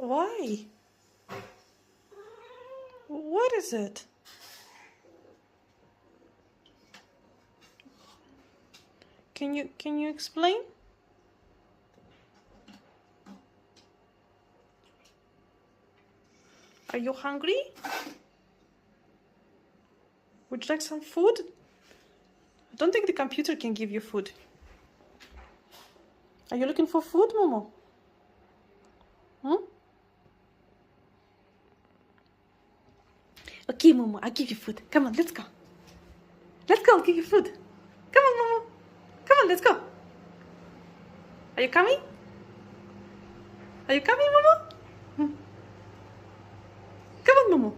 Why? What is it? Can you explain? Are you hungry? Would you like some food? I don't think the computer can give you food. Are you looking for food, Momo? Okay, Momo, I'll give you food. Come on, let's go. Let's go, I'll give you food. Come on, Momo. Come on, let's go. Are you coming? Are you coming, Momo? Come on, Momo.